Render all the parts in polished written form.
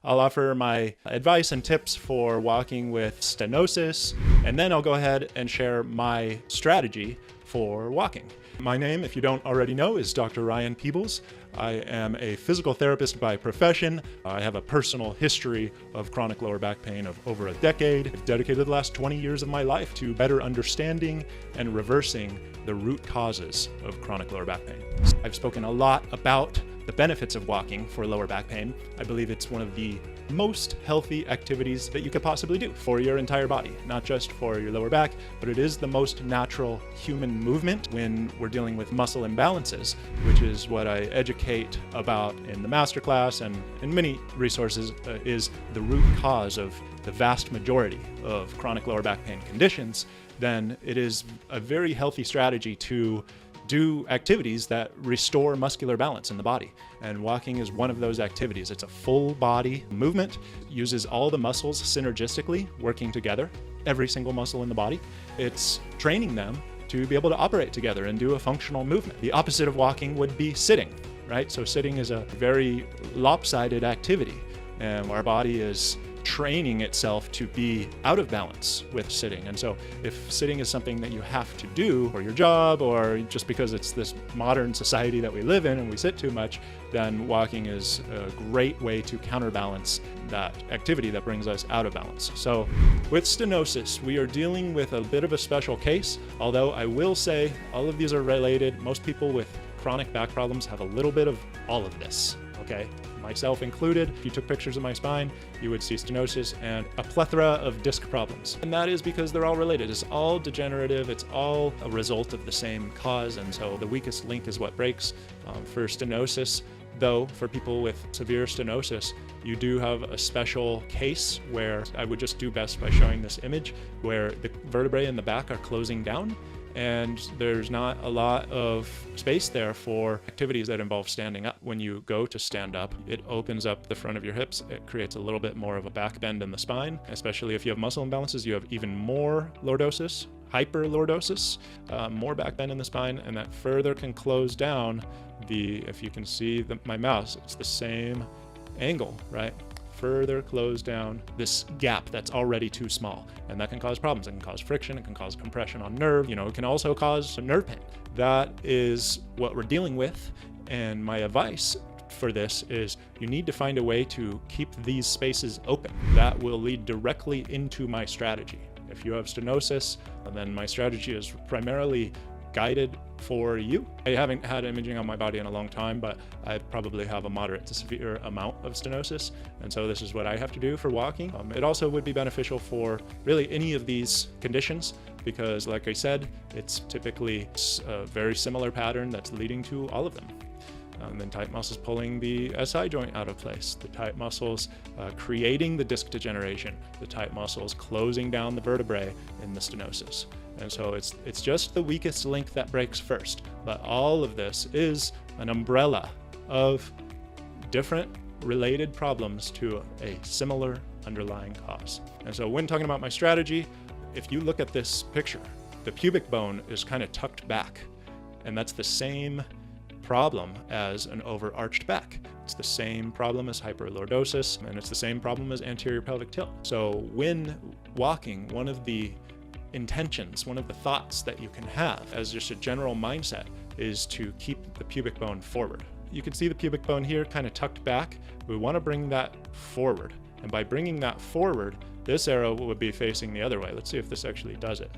I'll offer my advice and tips for walking with stenosis, and then I'll go ahead and share my strategy for walking. My name, if you don't already know, is Dr. Ryan Peebles. I am a physical therapist by profession. I have a personal history of chronic lower back pain of over a decade. I've dedicated the last 20 years of my life to better understanding and reversing the root causes of chronic lower back pain. I've spoken a lot about the benefits of walking for lower back pain. I believe it's one of the most healthy activities that you could possibly do for your entire body, not just for your lower back, but it is the most natural human movement when we're dealing with muscle imbalances, which is what I educate about in the masterclass and in many resources, is the root cause of the vast majority of chronic lower back pain conditions. Then it is a very healthy strategy to do activities that restore muscular balance in the body. And walking is one of those activities. It's a full body movement, uses all the muscles synergistically working together, every single muscle in the body. It's training them to be able to operate together and do a functional movement. The opposite of walking would be sitting, right? So sitting is a very lopsided activity, and our body is training itself to be out of balance with sitting. And so if sitting is something that you have to do for your job, or just because it's this modern society that we live in and we sit too much, then walking is a great way to counterbalance that activity that brings us out of balance. So with stenosis, we are dealing with a bit of a special case, although I will say all of these are related. Most people with chronic back problems have a little bit of all of this, okay? Myself included. If you took pictures of my spine, you would see stenosis and a plethora of disc problems. And that is because they're all related. It's all degenerative. It's all a result of the same cause. And so the weakest link is what breaks. For stenosis, though, for people with severe stenosis, you do have a special case where I would just do best by showing this image where the vertebrae in the back are closing down, and there's not a lot of space there for activities that involve standing up. When you go to stand up, it opens up the front of your hips. It creates a little bit more of a back bend in the spine, especially if you have muscle imbalances. You have even more lordosis, hyperlordosis, more back bend in the spine, and that further can close down if you can see my mouse, it's the same angle, right? Further close down this gap that's already too small, and that can cause problems. It can cause friction, it can cause compression on nerve, it can also cause nerve pain. That is what we're dealing with, and my advice for this is you need to find a way to keep these spaces open. That will lead directly into my strategy. If you have stenosis, then my strategy is primarily guided for you. I haven't had imaging on my body in a long time, but I probably have a moderate to severe amount of stenosis, and so this is what I have to do for walking. It also would be beneficial for really any of these conditions, because like I said, it's typically a very similar pattern that's leading to all of them. Then tight muscles pulling the SI joint out of place, the tight muscles creating the disc degeneration, the tight muscles closing down the vertebrae in the stenosis. And so it's just the weakest link that breaks first. But all of this is an umbrella of different related problems to a similar underlying cause. And so when talking about my strategy, if you look at this picture, the pubic bone is kind of tucked back, and that's the same problem as an overarched back. It's the same problem as hyperlordosis, and it's the same problem as anterior pelvic tilt. So when walking, one of the intentions, one of the thoughts that you can have as just a general mindset is to keep the pubic bone forward. You can see the pubic bone here kind of tucked back. We want to bring that forward. And by bringing that forward, this arrow would be facing the other way. Let's see if this actually does it.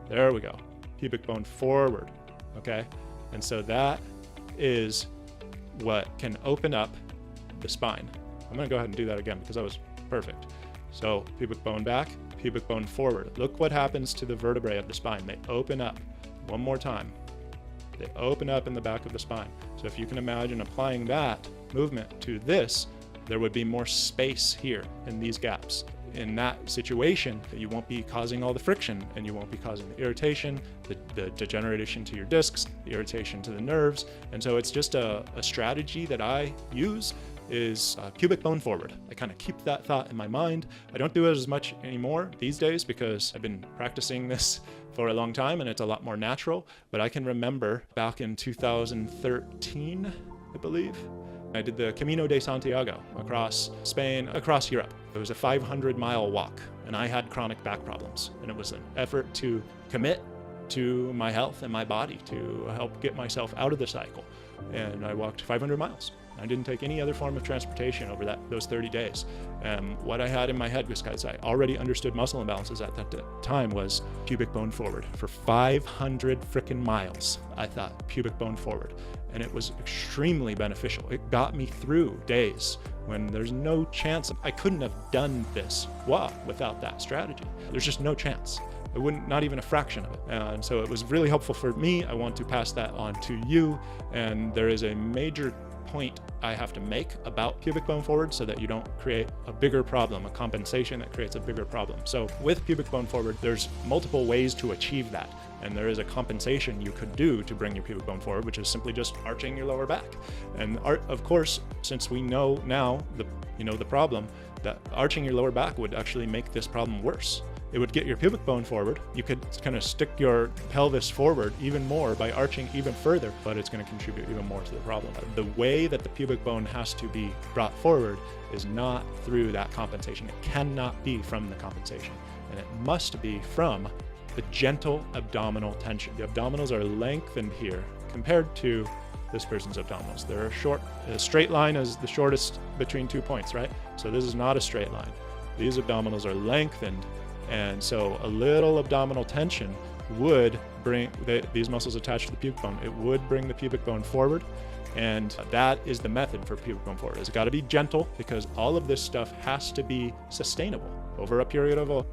There we go. Pubic bone forward, okay? And so that is what can open up the spine. I'm gonna go ahead and do that again because that was perfect. So pubic bone back, pubic bone forward. Look what happens to the vertebrae of the spine. They open up. One more time. They open up in the back of the spine. So if you can imagine applying that movement to this, there would be more space here in these gaps. In that situation, you won't be causing all the friction, and you won't be causing the irritation, the degeneration to your discs, the irritation to the nerves. And so it's just a strategy that I use is pubic bone forward. I kind of keep that thought in my mind. I don't do it as much anymore these days because I've been practicing this for a long time and it's a lot more natural. But I can remember back in 2013, I believe, I did the Camino de Santiago across Spain, across Europe. It was a 500-mile walk, and I had chronic back problems. And it was an effort to commit to my health and my body to help get myself out of the cycle. And I walked 500 miles. I didn't take any other form of transportation over those 30 days. What I had in my head, because I already understood muscle imbalances at that time, was pubic bone forward. For 500 frickin' miles, I thought pubic bone forward. And it was extremely beneficial. It got me through days when there's no chance. I couldn't have done this walk without that strategy. There's just no chance. I wouldn't, not even a fraction of it. And so it was really helpful for me. I want to pass that on to you. And there is a major point I have to make about pubic bone forward so that you don't create a bigger problem, a compensation that creates a bigger problem. So with pubic bone forward, there's multiple ways to achieve that. And there is a compensation you could do to bring your pubic bone forward, which is simply just arching your lower back. And of course, since we know now the problem, that arching your lower back would actually make this problem worse. It would get your pubic bone forward. You could kind of stick your pelvis forward even more by arching even further, but it's going to contribute even more to the problem. The way that the pubic bone has to be brought forward is not through that compensation. It cannot be from the compensation, and it must be from the gentle abdominal tension. The abdominals are lengthened here compared to this person's abdominals. They're short. A straight line is the shortest between 2 points, right? So this is not a straight line. These abdominals are lengthened. And so a little abdominal tension would bring these muscles attached to the pubic bone. It would bring the pubic bone forward. And that is the method for pubic bone forward. It's got to be gentle, because all of this stuff has to be sustainable over a period of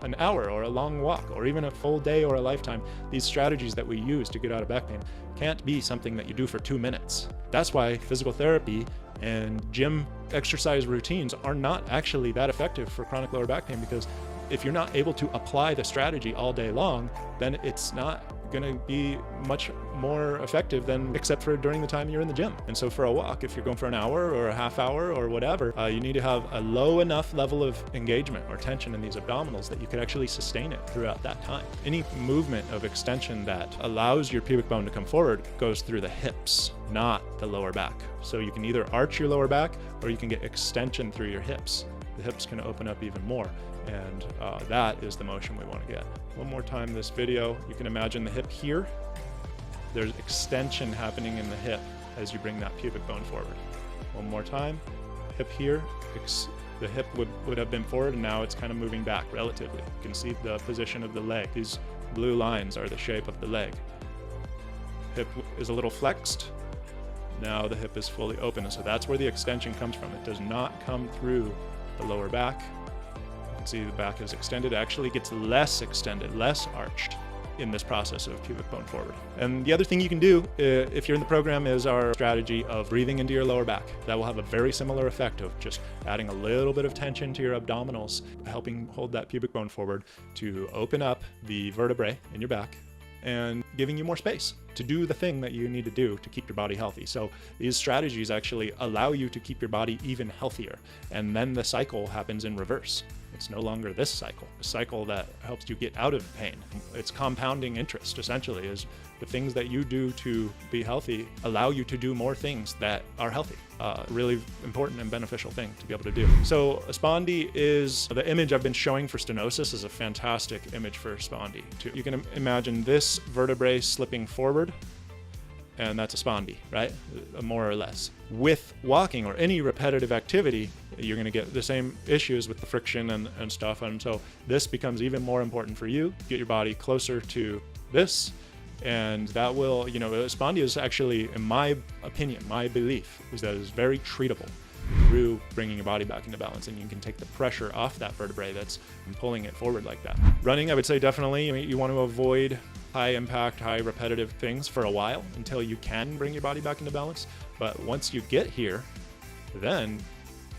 an hour or a long walk or even a full day or a lifetime. These strategies that we use to get out of back pain can't be something that you do for 2 minutes. That's why physical therapy and gym exercise routines are not actually that effective for chronic lower back pain, because if you're not able to apply the strategy all day long, then it's not going to be much more effective than except for during the time you're in the gym. And so for a walk, if you're going for an hour or a half hour or whatever, you need to have a low enough level of engagement or tension in these abdominals that you could actually sustain it throughout that time. Any movement of extension that allows your pubic bone to come forward goes through the hips, not the lower back. So you can either arch your lower back or you can get extension through your hips. The hips can open up even more. And that is the motion we want to get. One more time this video, you can imagine the hip here. There's extension happening in the hip as you bring that pubic bone forward. One more time, hip here, the hip would have been forward, and now it's kind of moving back relatively. You can see the position of the leg. These blue lines are the shape of the leg. Hip is a little flexed. Now the hip is fully open, and so that's where the extension comes from. It does not come through the lower back. See, the back is extended. It actually gets less extended, less arched in this process of pubic bone forward. And the other thing you can do if you're in the program is our strategy of breathing into your lower back. That will have a very similar effect of just adding a little bit of tension to your abdominals, helping hold that pubic bone forward to open up the vertebrae in your back and giving you more space to do the thing that you need to do to keep your body healthy. So these strategies actually allow you to keep your body even healthier. And then the cycle happens in reverse. It's no longer this cycle, a cycle that helps you get out of pain. It's compounding interest, essentially, is the things that you do to be healthy allow you to do more things that are healthy. Really important and beneficial thing to be able to do. So a spondy is, the image I've been showing for stenosis is a fantastic image for spondy. You can imagine this vertebrae slipping forward, and that's a spondy, right? More or less. With walking or any repetitive activity, you're gonna get the same issues with the friction and stuff. And so this becomes even more important for you. Get your body closer to this, and that will, spondy is actually, in my opinion, my belief, is that it's very treatable through bringing your body back into balance, and you can take the pressure off that vertebrae that's pulling it forward like that. Running, I would say definitely, you want to avoid high impact, high repetitive things for a while until you can bring your body back into balance. But once you get here, then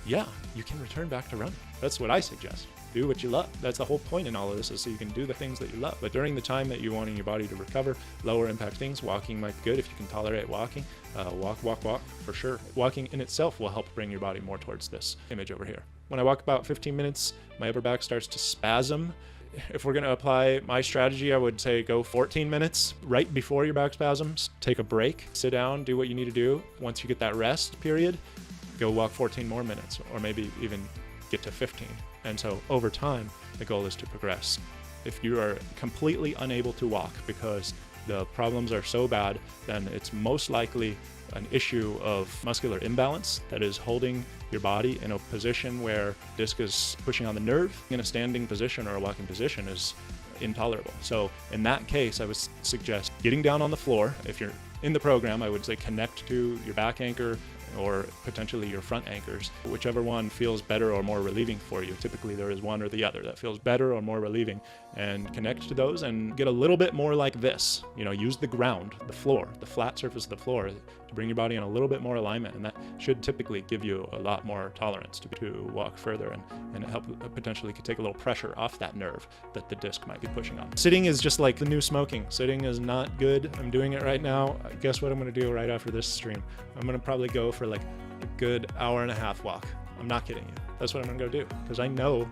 yeah, you can return back to running. That's what I suggest. Do what you love. That's the whole point in all of this, is so you can do the things that you love. But during the time that you're wanting your body to recover, lower impact things, walking might be good if you can tolerate walking. Walk for sure. Walking in itself will help bring your body more towards this image over here. When I walk about 15 minutes, my upper back starts to spasm. if we're going to apply my strategy, I would say go 14 minutes right before your back spasms. Take a break, sit down, do what you need to do. Once you get that rest period, go walk 14 more minutes, or maybe even get to 15. And so over time, the goal is to progress. If you are completely unable to walk because the problems are so bad, then it's most likely an issue of muscular imbalance that is holding your body in a position where disc is pushing on the nerve. In a standing position or a walking position is intolerable. So in that case, I would suggest getting down on the floor. If you're in the program, I would say connect to your back anchor or potentially your front anchors, whichever one feels better or more relieving for you. Typically there is one or the other that feels better or more relieving, and connect to those and get a little bit more like this. Use the ground, the floor, the flat surface of the floor to bring your body in a little bit more alignment, and that should typically give you a lot more tolerance to walk further and help potentially take a little pressure off that nerve that the disc might be pushing on. Sitting is just like the new smoking. Sitting is not good. I'm doing it right now. Guess what I'm going to do right after this stream? I'm going to probably go for like a good hour and a half walk. I'm not kidding you. That's what I'm gonna go do, because I know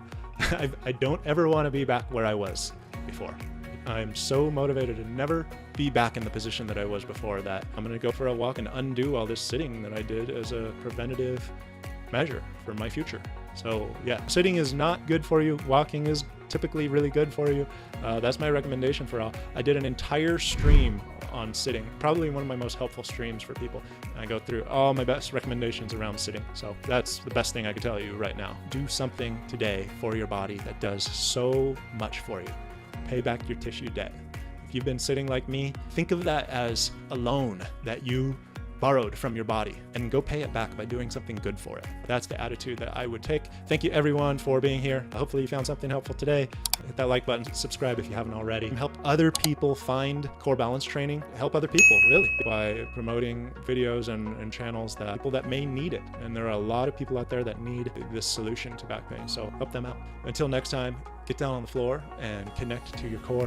I don't ever want to be back where I was before. I'm so motivated to never be back in the position that I was before that I'm gonna go for a walk and undo all this sitting that I did as a preventative measure for my future. So yeah, sitting is not good for you. Walking is typically really good for you. That's my recommendation for all. I did an entire stream on sitting, probably one of my most helpful streams for people. I go through all my best recommendations around sitting. So that's the best thing I can tell you right now. Do something today for your body that does so much for you. Pay back your tissue debt. If you've been sitting like me, think of that as a loan that you borrowed from your body, and go pay it back by doing something good for it. That's the attitude that I would take. Thank you everyone for being here. Hopefully you found something helpful today. Hit that like button, subscribe if you haven't already. Help other people find core balance training. Help other people, really, by promoting videos and channels that people that may need it. And there are a lot of people out there that need this solution to back pain, so help them out. Until next time, get down on the floor and connect to your core.